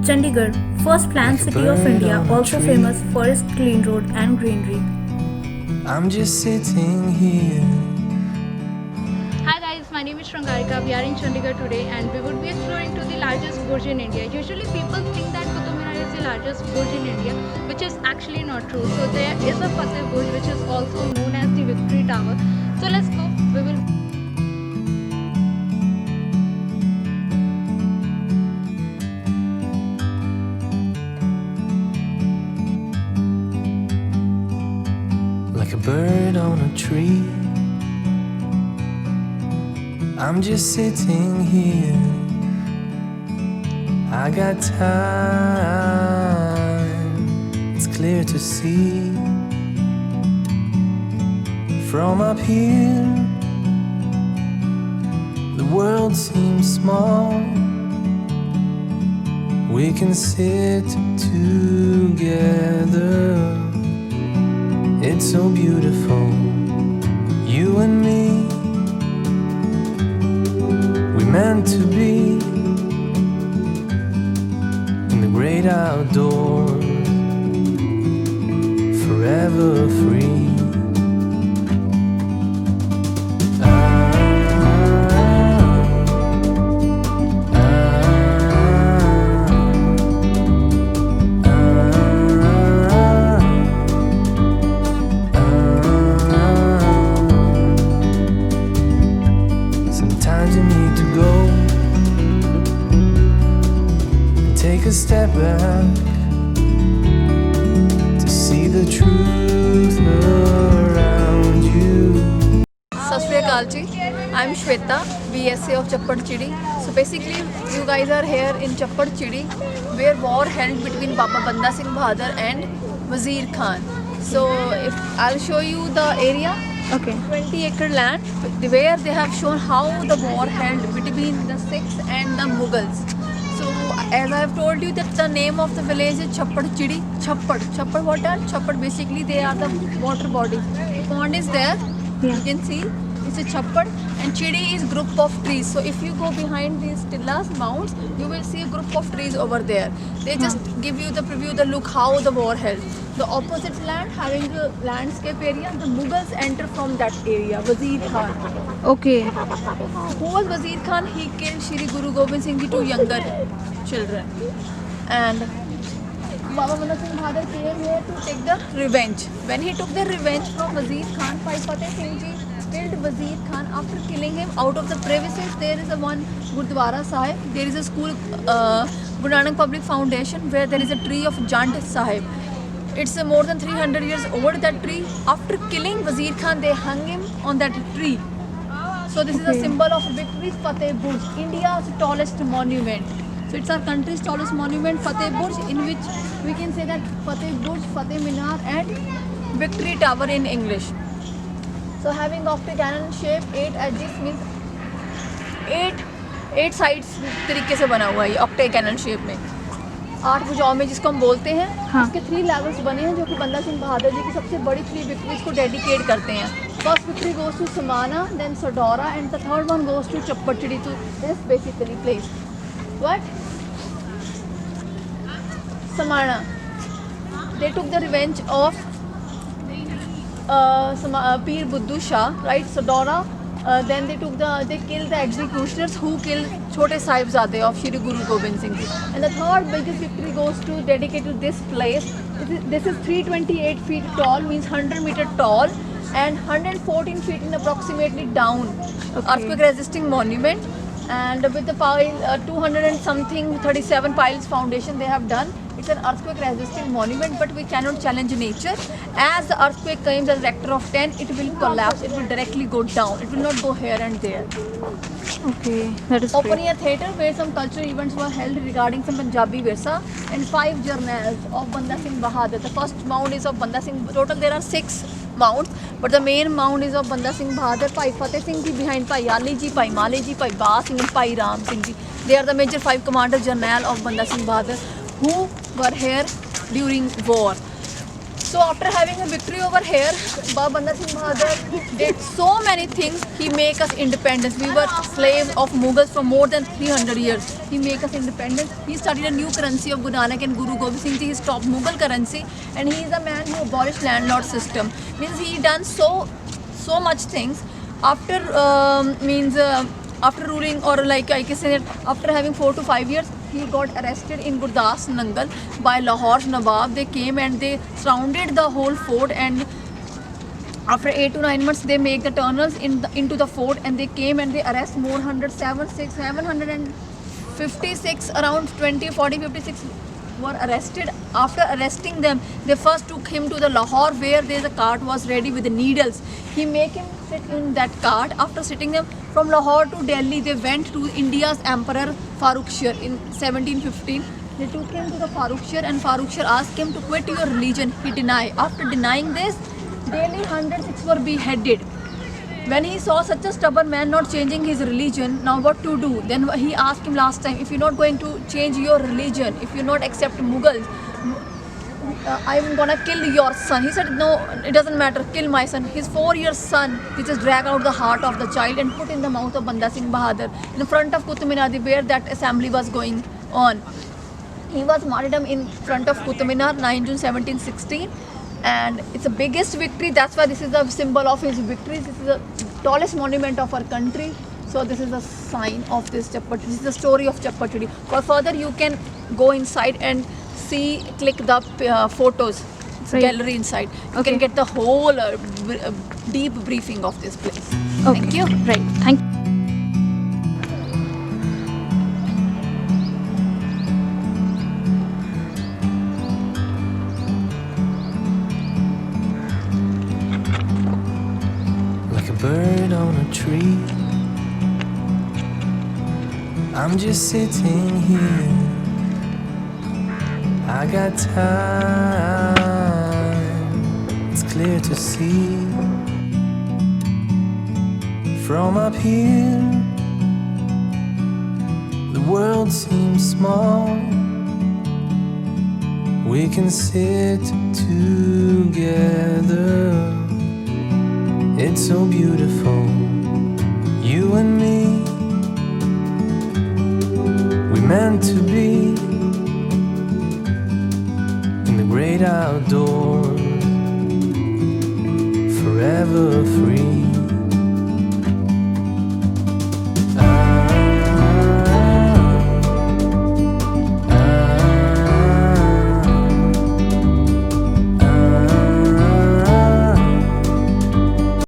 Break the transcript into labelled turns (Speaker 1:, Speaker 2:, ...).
Speaker 1: Chandigarh, first planned city of India, also famous for its clean road and greenery.
Speaker 2: I'm just sitting here.
Speaker 3: Hi guys, my name is Shrangarika. We are in Chandigarh today and we would be exploring to the largest Burj in India. Usually people think that Qutub Minar is the largest Burj in India, which is actually not true. So there is a Fateh Burj which is also known as the Victory Tower. So let's go. We will
Speaker 2: Like a bird on a tree, I'm just sitting here. I got time, it's clear to see. From up here, the world seems small. We can sit together. It's so beautiful, you and me. We meant to be in the great outdoors, forever free. Sometimes you need to go and take a step back to see the truth around you.
Speaker 4: Sat Shri Akal ji, I'm Shweta, BSc of Chappad Chidi. So basically, you guys are here in Chappad Chidi, where war held between Baba Banda Singh Bahadur and Wazir Khan. So if I'll show you the area.
Speaker 3: okay.
Speaker 4: 20-acre land where they have shown how the war held between the Sikhs and the Mughals. So as I have told you that the name of the village is Chappad Chidi. Chappad what are? Chappad basically they are the water body. Pond is there.
Speaker 3: Yeah.
Speaker 4: You can see it's a Chappad, and Chidi is group of trees. So if you go behind these Tillas mounts, you will see a group of trees over there. They just give you the preview, the look how the war held. The opposite land having the landscape area, the Mughals enter from that area. Wazir Khan.
Speaker 3: Okay.
Speaker 4: Who was Wazir Khan? He killed Shri Guru Gobind Singh Ji, two younger children. And Baba Banda Singh Bahadur came here to take the revenge. When he took the revenge from Wazir Khan, Bhai Fateh Singh Ji killed Wazir Khan. After killing him, out of the premises there is a one Gurdwara Sahib. There is a school, Guru Nanak Public Foundation, where there is a tree of Jand Sahib. It's more than 300 years old, that tree. After killing Wazir Khan, they hung him on that tree. So this is a symbol of victory, Fateh Burj, India's tallest monument. So it's our country's tallest monument, Fateh Burj, in which we can say that Fateh Burj, Fateh Minar and Victory Tower in English. So having octagonal shape, 8 edges means 8 sides तरीके से बना हुआ है ये octagonal shape में. 8 भुजाओं में जिसको हम बोलते हैं.
Speaker 3: हाँ.
Speaker 4: इसके 3 levels बने हैं जो कि बंदा सिंह बहादुर जी की सबसे बड़ी 3 victories को dedicate करते हैं. First victory goes to Samana, then Sodora, and the third one goes to Chappad Chidi, to this basically place. What? Samana. They took the revenge of Pir Buddhu Shah, right? Sodora. Then they killed the executioners who killed Chote Sahibzade of Shri Guru Gobind Singh Ji. And the third biggest victory goes to dedicate to this place. This is 328 feet tall, means 100 meter tall, and 114 feet in approximately down.
Speaker 3: Okay.
Speaker 4: Earthquake resisting monument. And with the pile 200 and something 37 piles foundation they have done. It's an earthquake resisting monument, but we cannot challenge nature. As the earthquake comes as rector of 10, it will collapse, it will directly go down, it will not go here and there.
Speaker 3: Okay. That is
Speaker 4: Open
Speaker 3: great.
Speaker 4: air theatre where some cultural events were held regarding some Punjabi Virsa, and 5 journals of Banda Singh Bahadur. The first mound is of Banda Singh. Total there are 6 mounds, but the main mound is of Banda Singh Bahadur, Bhai Fateh Singh Ji behind Bhai Ali Ji, Bhai Male Ji, Bhai Ba Singh and Bhai Ram Singh Ji. They are the major 5 commander general of Banda Singh Bahadur who were here during war. So after having a victory over here, Baba Banda Singh Bahadur did so many things. He make us independence. We were slaves of Mughals for more than 300 years. He make us independent. He started a new currency of Guru Nanak and Guru Gobind Singh Ji. He stopped Mughal currency, and he is a man who abolished landlord system. Means he done so much things. After after ruling, or like I can say that after having 4 to 5 years, he got arrested in Gurdas Nangal by Lahore's Nawab. They came and they surrounded the whole fort, and after 8 to 9 months they make the tunnels into the fort, and they came and they arrest more 756 around 20 40 56 were arrested. After arresting them, they first took him to the Lahore, where the cart was ready with the needles. He make him sit in that cart. After sitting them from Lahore to Delhi, they went to India's Emperor Farrukhshir in 1715. They took him to the Farrukhshir, and Farrukhshir asked him to quit your religion. He denied. After denying this, daily 106 were beheaded. When he saw such a stubborn man not changing his religion, now what to do? Then he asked him last time, if you're not going to change your religion, if you not accept Mughals, I'm gonna kill your son. He said, no, it doesn't matter, kill my son. His 4-year son, he just dragged out the heart of the child and put in the mouth of Banda Singh Bahadur in front of Qutub Minar, where that assembly was going on. He was martyrdom in front of Qutub Minar, 9 June 1716. And it's the biggest victory. That's why this is the symbol of his victory. This is the tallest monument of our country. So this is a sign of this Chappachudi. This is the story of Chappachudi. For further, you can go inside and see, click the photos,
Speaker 1: Right.
Speaker 4: gallery inside. You
Speaker 1: Okay.
Speaker 4: can get the whole deep briefing of this place. Thank you.
Speaker 1: Right. Thank you.
Speaker 2: Like a bird on a tree, I'm just sitting here. I got time, it's clear to see. From up here, the world seems small. We can sit together. It's so beautiful, you and me. We meant to be in the great outdoors, forever free.